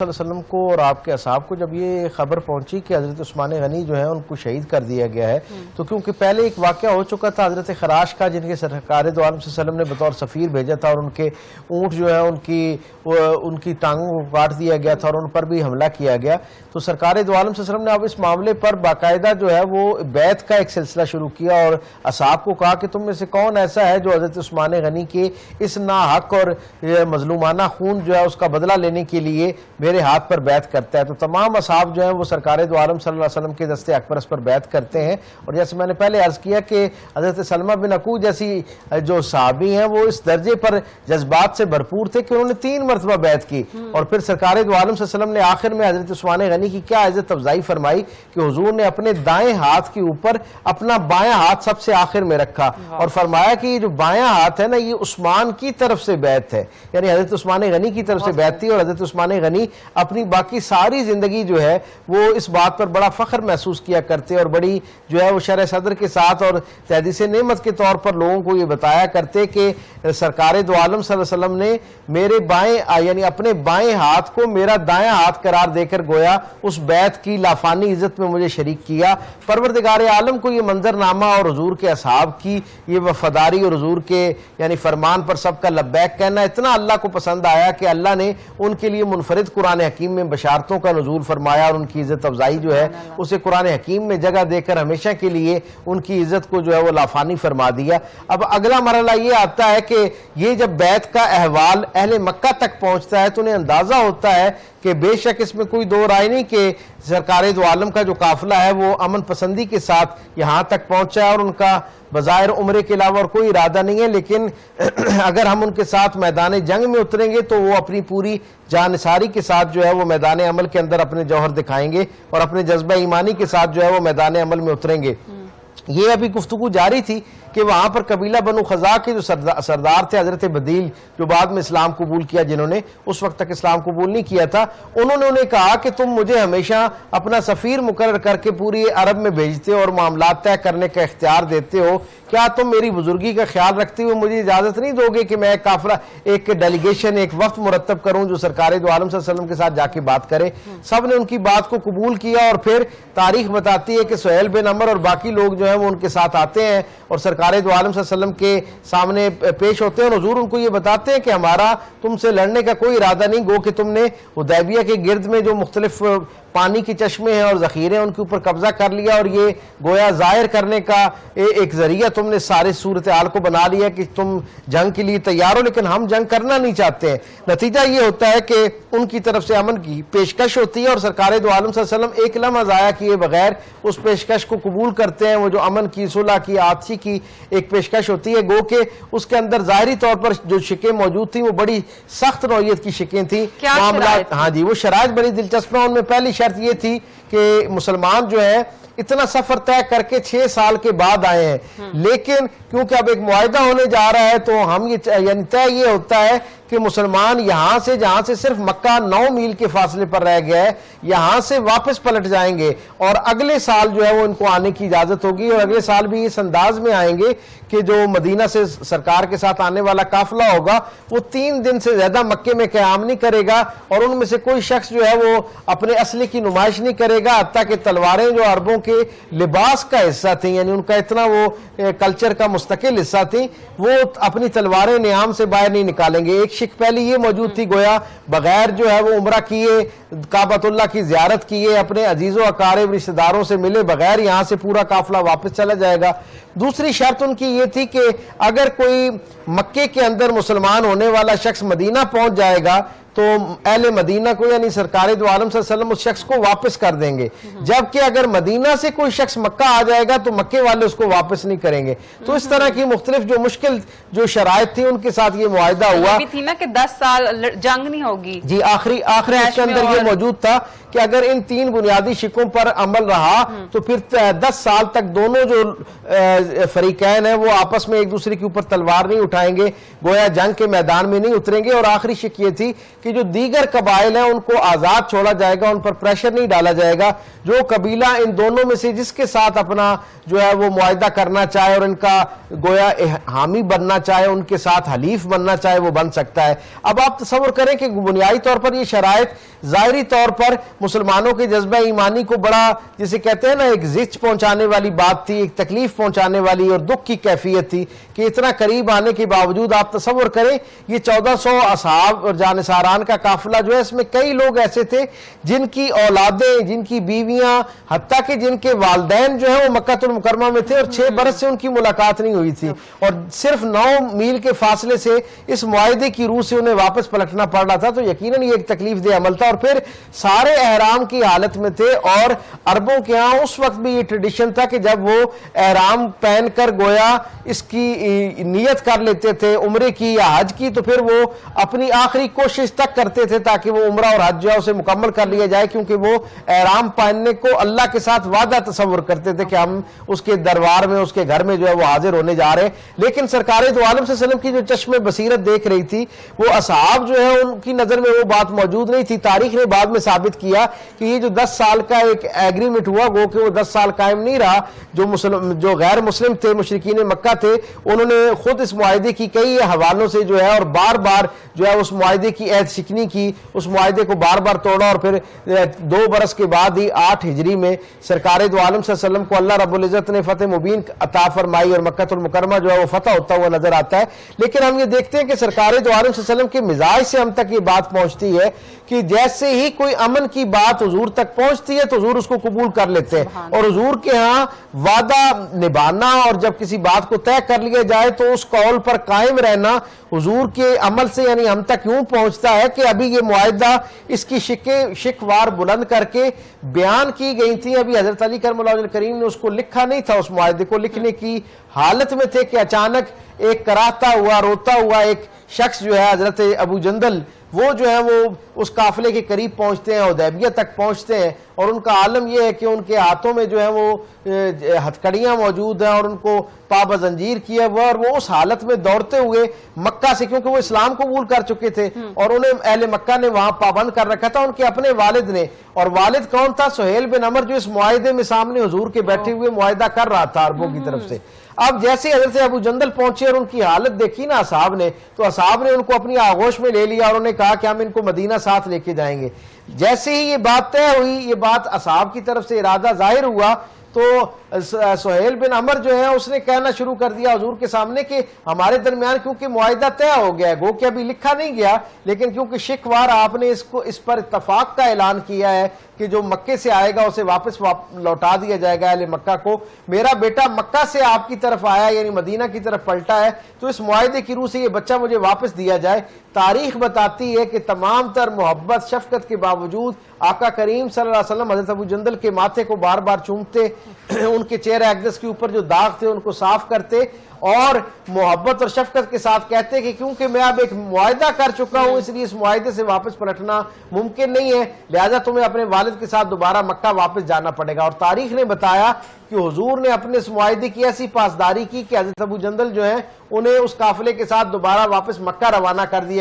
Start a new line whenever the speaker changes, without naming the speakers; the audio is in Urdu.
صلی اللہ علیہ وسلم کو اور آپ کے اصحاب کو جب یہ خبر پہنچی کہ حضرت عثمان غنی جو ہیں ان کو شہید کر دیا گیا ہے، تو کیونکہ پہلے ایک واقعہ ہو چکا تھا حضرت خراش کا، جن کے سرکار دو عالم صلی اللہ علیہ وسلم نے بطور سفیر بھیجا تھا، اور ان کے اونٹ جو ہے ان کی ٹانگوں کو کاٹ دیا گیا تھا اور ان پر بھی حملہ کیا گیا. تو سرکار دو عالم صلی اللہ علیہ وسلم نے اب اس معاملے پر باقاعدہ جو ہے وہ بیعت کا ایک سلسلہ شروع کیا اور اصحاب کو کہا کہ تم میں سے کون ایسا ہے جو حضرت عثمان غنی کے اس ناحق اور مظلومانہ خون جو ہے اس کا بدلہ لینے کے لیے میرے ہاتھ پر بیعت کرتا ہے. تو تمام اصحاب جو ہیں وہ سرکار دو عالم صلی اللہ علیہ وسلم کے دست اکبرس پر بیعت کرتے ہیں. اور جیسے میں نے پہلے عرض کیا کہ حضرت سلمہ بن عقوع جیسی جو صحابی ہیں وہ اس درجے پر جذبات سے بھرپور تھے کہ انہوں نے 3 مرتبہ بیعت کی. اور پھر سرکار دو عالم صلی اللہ علیہ وسلم نے آخر میں حضرت عثمان غنی کی کیا عزت افضائی فرمائی کہ حضور نے اپنے دائیں ہاتھ کے اوپر اپنا بایاں ہاتھ سب سے آخر میں رکھا اور فرمایا کہ یہ جو بایاں ہاتھ ہے نا، یہ عثمان کی طرف سے بیعت ہے، یعنی حضرت عثمان غنی کی طرف سے بیعت تھی. اور حضرت عثمان غنی اپنی باقی ساری زندگی جو ہے وہ اس بات پر بڑا فخر محسوس کیا کرتے اور بڑی جو ہے وہ شرح صدر کے ساتھ اور تحدیث نعمت کے طور پر لوگوں کو یہ بتایا کرتے کہ سرکار دو عالم صلی اللہ علیہ وسلم نے میرے بائیں یعنی اپنے بائیں ہاتھ کو میرا دائیں ہاتھ قرار دے کر گویا اس بیعت کی لافانی عزت میں مجھے شریک کیا. پروردگار عالم کو یہ منظرنامہ اور حضور کے اصحاب کی یہ وفاداری اور حضور کے یعنی فرمان پر سب کا لبیک کہنا اتنا اللہ کو پسند آیا کہ اللہ نے ان کے لیے منفرد قرآن حکیم میں بشارتوں کا نزول فرمایا اور ان کی عزت افضائی جو ہے اسے قرآن حکیم میں جگہ دے کر ہمیشہ کے لیے ان کی عزت کو جو ہے وہ لافانی فرما دیا. اب اگلا مرحلہ یہ آتا ہے کہ یہ جب بیعت کا احوال اہل مکہ تک پہنچتا ہے تو انہیں اندازہ ہوتا ہے کہ بے شک اس میں کوئی دو رائے نہیں کہ سرکار دو عالم کا جو قافلہ ہے وہ امن پسندی کے ساتھ یہاں تک پہنچا ہے اور ان کا بظاہر عمرے کے علاوہ اور کوئی ارادہ نہیں ہے. لیکن اگر ہم ان کے ساتھ میدان جنگ میں اتریں گے تو وہ اپنی پوری جانثاری کے ساتھ جو ہے وہ میدان عمل کے اندر اپنے جوہر دکھائیں گے اور اپنے جذبہ ایمانی کے ساتھ جو ہے وہ میدان عمل میں اتریں گے. یہ ابھی گفتگو جاری تھی کہ وہاں پر قبیلہ بنو خزاع کے جو سردار تھے حضرت بدیل، جو بعد میں اسلام قبول کیا، جنہوں نے اس وقت تک اسلام قبول نہیں کیا تھا، انہوں نے انہیں کہا کہ تم مجھے ہمیشہ اپنا سفیر مقرر کر کے پوری عرب میں بھیجتے ہو اور معاملات طے کرنے کا اختیار دیتے ہو، کیا تم میری بزرگی کا خیال رکھتے ہوئے مجھے اجازت نہیں دو گے کہ میں ایک قافلہ ایک ڈیلیگیشن ایک وفد مرتب کروں جو سرکار دو عالم صلی اللہ علیہ وسلم کے ساتھ جا کے بات کرے؟ سب نے ان کی بات کو قبول کیا اور پھر تاریخ بتاتی ہے کہ سہیل بن عمر اور باقی لوگ جو ہیں وہ ان کے ساتھ آتے ہیں اور سرکار دو عالم صلی اللہ علیہ وسلم کے سامنے پیش ہوتے ہیں اور حضور ان کو یہ بتاتے ہیں کہ ہمارا تم سے لڑنے کا کوئی ارادہ نہیں، گو کہ تم نے حدیبیہ کے گرد میں جو مختلف پانی کے چشمے ہیں اور ذخیرے ہیں ان کے اوپر قبضہ کر لیا اور یہ گویا ظاہر کرنے کا ایک ذریعہ تم نے سارے صورتحال کو بنا لیا کہ تم جنگ کے لیے تیار ہو، لیکن ہم جنگ کرنا نہیں چاہتے ہیں. نتیجہ یہ ہوتا ہے کہ ان کی طرف سے امن کی پیشکش ہوتی ہے اور سرکار دو عالم صلی اللہ علیہ وسلم ایک لمحہ ضائع کیے بغیر اس پیشکش کو قبول کرتے ہیں. وہ جو امن کی، صلح کی، آتشی کی ایک پیشکش ہوتی ہے، گو کہ اس کے اندر ظاہری طور پر جو شکیں موجود تھیں وہ بڑی سخت نوعیت کی شکیں تھیں. معاملات ہاں جی وہ شرائط بڑی دلچسپ ہیں. ان میں پہلی شرط یہ تھی کہ مسلمان جو ہے اتنا سفر طے کر کے 6 سال کے بعد آئے ہیں، لیکن کیونکہ اب ایک معاہدہ ہونے جا رہا ہے تو ہم یعنی طے یہ ہوتا ہے کہ مسلمان یہاں سے جہاں سے صرف مکہ 9 میل کے فاصلے پر رہ گیا ہے یہاں سے واپس پلٹ جائیں گے اور اگلے سال جو ہے وہ ان کو آنے کی اجازت ہوگی اور اگلے سال بھی اس انداز میں آئیں گے کہ جو مدینہ سے سرکار کے ساتھ آنے والا قافلہ ہوگا وہ 3 دن سے زیادہ مکے میں قیام نہیں کرے گا اور ان میں سے کوئی شخص جو ہے وہ اپنے اسلحے کی نمائش نہیں کرے گا، حتیٰ کہ تلواریں جو عربوں کے لباس کا حصہ تھیں، یعنی ان کا اتنا وہ کلچر کا مستقل حصہ تھیں، وہ اپنی تلواریں نیام سے باہر نہیں نکالیں گے. ایک شک پہلی یہ موجود تھی، گویا بغیر جو ہے وہ عمرہ کیے، کعبۃ اللہ کی زیارت کیے، اپنے عزیز و اقارب رشتہ داروں سے ملے بغیر یہاں سے پورا قافلہ واپس چلا جائے گا. دوسری شرط ان کی یہ تھی کہ اگر کوئی مکے کے اندر مسلمان ہونے والا شخص مدینہ پہنچ جائے گا تو اہل مدینہ کو یعنی سرکار دو عالم صلی اللہ علیہ وسلم اس شخص کو واپس کر دیں گے، جبکہ اگر مدینہ سے کوئی شخص مکہ آ جائے گا تو مکے والے اس کو واپس نہیں کریں گے. تو اس طرح کی مختلف جو مشکل جو شرائط تھی ان کے ساتھ یہ معاہدہ ہوا.
یہ بھی تھی نا کہ 10 سال جنگ نہیں ہوگی.
جی آخری اس کے اندر یہ موجود تھا کہ اگر ان 3 بنیادی شکوں پر عمل رہا تو پھر 10 سال تک دونوں جو فریقین ہیں وہ آپس میں ایک دوسرے کے اوپر تلوار نہیں اٹھائیں گے، گویا جنگ کے میدان میں نہیں اتریں گے. اور آخری شک یہ تھی کہ کہ جو دیگر قبائل ہیں ان کو آزاد چھوڑا جائے گا, ان پر پریشر نہیں ڈالا جائے گا. جو قبیلہ ان دونوں میں سے جس کے ساتھ اپنا جو ہے وہ معاہدہ کرنا چاہے اور ان کا گویا حامی بننا چاہے, ان کے ساتھ حلیف بننا چاہے, وہ بن سکتا ہے. اب آپ تصور کریں کہ بنیادی طور پر یہ شرائط ظاہری طور پر مسلمانوں کے جذبہ ایمانی کو بڑا, جسے کہتے ہیں نا, ایک زچ پہنچانے والی بات تھی, ایک تکلیف پہنچانے والی اور دکھ کی کیفیت تھی کہ اتنا قریب آنے کے باوجود آپ تصور کریں یہ 1400 اصحاب اور جانثاران کا قافلہ جو ہے, اس میں کئی لوگ ایسے تھے جن کی اولادیں, جن کی بیویاں, حتیٰ کہ جن کے والدین جو ہیں وہ مکہ المکرمہ میں تھے اور 6 برس سے ان کی ملاقات نہیں ہوئی تھی, اور صرف 9 میل کے فاصلے سے اس معاہدے کی روح سے انہیں واپس پلٹنا پڑ رہا تھا. تو یقیناً یہ ایک تکلیف دہ عمل تھا, اور پھر سارے احرام کی حالت میں تھے, اور عربوں کے ہاں اس وقت بھی یہ ٹریڈیشن تھا کہ جب وہ احرام پہن کر گویا اس کی نیت کر لیتے تھے عمرے کی یا حج کی, تو پھر وہ اپنی آخری کوشش تک کرتے تھے تاکہ وہ عمرہ اور حج جو ہے اسے مکمل کر لیا جائے, کیونکہ وہ احرام پہننے کو اللہ کے ساتھ وعدہ تصور کرتے تھے کہ ہم اس کے دربار میں, اس کے گھر میں جو ہے وہ حاضر ہونے جا رہے ہیں. لیکن سرکار دو عالم صلی اللہ علیہ وسلم کی جو چشم بصیرت دیکھ رہی تھی, وہ اصحاب جو ہے ان کی نظر میں وہ بات موجود نہیں تھی. تاریخ نے بعد میں ثابت کیا کہ یہ جو 10 سال کا ایک ایگریمنٹ ہوا, گو کہ وہ 10 سال قائم نہیں رہا. جو غیر مسلم تھے, مشرکین مکہ تھے, انہوں نے خود اس معاہدے کی کئی حوالوں سے جو ہے اور بار بار جو ہے اس معاہدے کی عہد شکنی کی, اس معاہدے کو بار بار توڑا, اور پھر 2 برس کے بعد ہی 8 ہجری میں سرکار دو عالم صلی اللہ علیہ وسلم کو اللہ رب العزت نے فتح مبین عطا فرمائی اور مکہ المکرمہ جو ہے وہ فتح ہوتا ہوا نظر آتا ہے. لیکن ہم یہ دیکھتے ہیں کہ سرکار دو عالم صلی اللہ علیہ وسلم کے مزاج سے ہم تک یہ بات پہنچتی ہے کہ جیسے ہی کوئی امن کی بات حضور تک پہنچتی ہے تو حضور اس کو قبول کر لیتے ہیں, اور حضور کے ہاں وعدہ نبھانا اور جب کسی بات کو طے کر لیا جائے تو اس قول پر قائم رہنا حضور کے عمل سے یعنی ہم تک یوں پہنچتا ہے کہ ابھی یہ معاہدہ اس کی شکوار بلند کر کے بیان کی گئی تھی. ابھی حضرت علی کرم اللہ وجہ کریم نے اس کو لکھا نہیں تھا, اس معاہدے کو لکھنے کی حالت میں تھے کہ اچانک ایک کراہتا ہوا, روتا ہوا ایک شخص جو ہے حضرت ابو جندل, وہ جو ہے وہ اس قافلے کے قریب پہنچتے ہیں, حدیبیہ تک پہنچتے ہیں, اور ان کا عالم یہ ہے کہ ان کے ہاتھوں میں جو ہے وہ ہتھکڑیاں موجود ہیں اور ان کو پابہ زنجیر کیا ہوا, اور وہ اس حالت میں دوڑتے ہوئے مکہ سے, کیونکہ وہ اسلام قبول کر چکے تھے اور انہیں اہل مکہ نے وہاں پابند کر رکھا تھا, ان کے اپنے والد نے. اور والد کون تھا؟ سہیل بن عمر, جو اس معاہدے میں سامنے حضور کے بیٹھے ہوئے معاہدہ کر رہا تھا عربوں کی طرف سے. اب جیسے حضرت ابو جندل پہنچے اور ان کی حالت دیکھی نا اصحاب نے, تو اصحاب نے ان کو اپنی آغوش میں لے لیا اور انہوں نے کہا کہ ہم ان کو مدینہ ساتھ لے کے جائیں گے. جیسے ہی یہ بات طے ہوئی, یہ بات اصحاب کی طرف سے ارادہ ظاہر ہوا, تو سہیل بن عمر جو ہے اس نے کہنا شروع کر دیا حضور کے سامنے کہ ہمارے درمیان کیونکہ معاہدہ طے ہو گیا ہے, گو کہ ابھی لکھا نہیں گیا, لیکن کیونکہ شکوار آپ نے اس پر اتفاق کا اعلان کیا ہے کہ جو مکے سے آئے گا اسے واپس لوٹا دیا جائے گا اہل مکہ کو. میرا بیٹا مکہ سے آپ کی طرف آیا یعنی مدینہ کی طرف پلٹا ہے, تو اس معاہدے کی روح سے یہ بچہ مجھے واپس دیا جائے. تاریخ بتاتی ہے کہ تمام تر محبت شفقت کے باوجود آقا کریم صلی اللہ علیہ وسلم حضرت ابو جندل کے ماتھے کو بار بار چومتے, ان کے چہرہ اقدس کے اوپر جو داغ تھے ان کو صاف کرتے, اور محبت اور شفقت کے ساتھ کہتے کہ کیونکہ میں اب ایک معاہدہ کر چکا ہوں اس لیے اس معاہدے سے واپس پلٹنا ممکن نہیں ہے, لہذا تمہیں اپنے والد کے ساتھ دوبارہ مکہ واپس جانا پڑے گا. اور تاریخ نے بتایا کہ حضور نے اپنے اس معاہدے کی ایسی پاسداری کی کہ حضرت ابو جندل جو ہیں انہیں اس قافلے کے ساتھ دوبارہ واپس مکہ روانہ کر دیا.